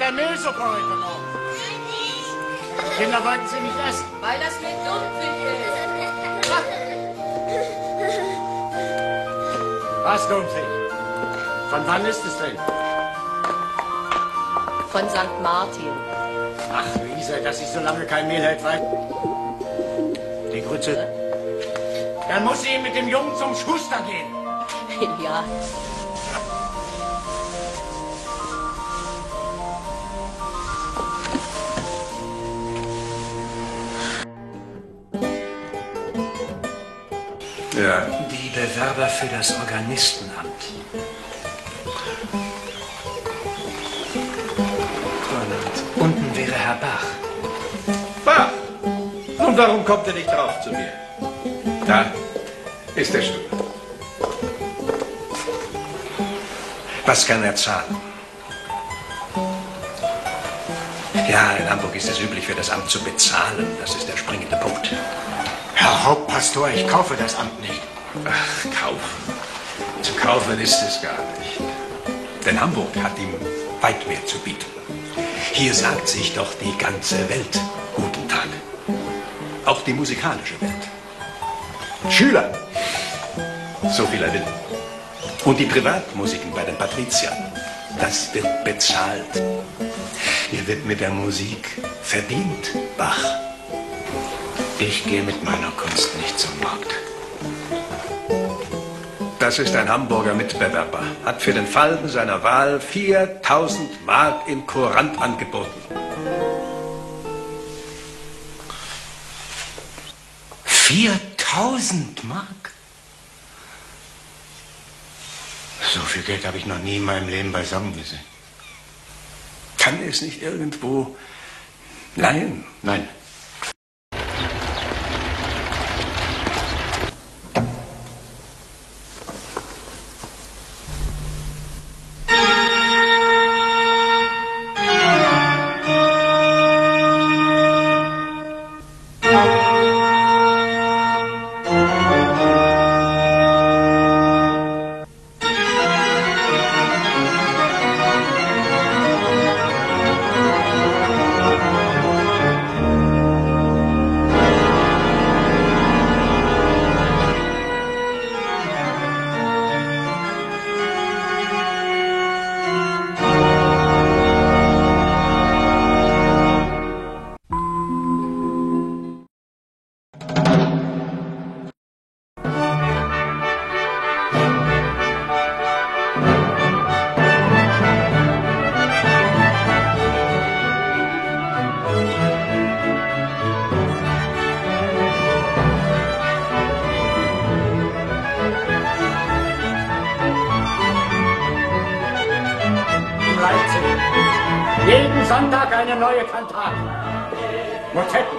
der Mehlsuppe heute noch. Kinder wollten sie nicht essen. Weil das mit dumpfig ist. Was dumpfig? Von wann ist es denn? Von St. Martin. Ach, Luisa, dass sich so lange kein Mehl hält, weil... Die Grütze. Dann muss sie mit dem Jungen zum Schuster gehen. Ja. Ja. Die Bewerber für das Organistenamt. Und unten wäre Herr Bach. Bach! Und warum kommt er nicht drauf zu mir? Da ist der Stuhl. Was kann er zahlen? Ja, in Hamburg ist es üblich, für das Amt zu bezahlen. Das ist der springende Punkt. Herr Hauptpastor, ich kaufe das Amt nicht. Ach, kaufen. Zu kaufen ist es gar nicht. Denn Hamburg hat ihm weit mehr zu bieten. Hier sagt sich doch die ganze Welt guten Tag. Auch die musikalische Welt. Schüler, so viel er will. Und die Privatmusiken bei den Patriziern, das wird bezahlt. Hier wird mit der Musik verdient, Bach. Ich gehe mit meiner Kunst nicht zum Markt. Das ist ein Hamburger Mitbewerber. Hat für den Fall seiner Wahl 4000 Mark in Courant angeboten. 4000 Mark? So viel Geld habe ich noch nie in meinem Leben beisammen gesehen. Kann es nicht irgendwo leihen? Nein. Jeden Sonntag eine neue Kantate. Motetten.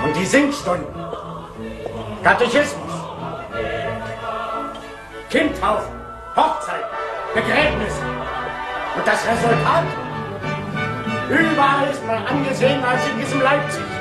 Und die Singstunden. Katechismus. Kindtaufen. Hochzeiten. Begräbnisse. Und das Resultat? Überall ist man angesehen als in diesem Leipzig.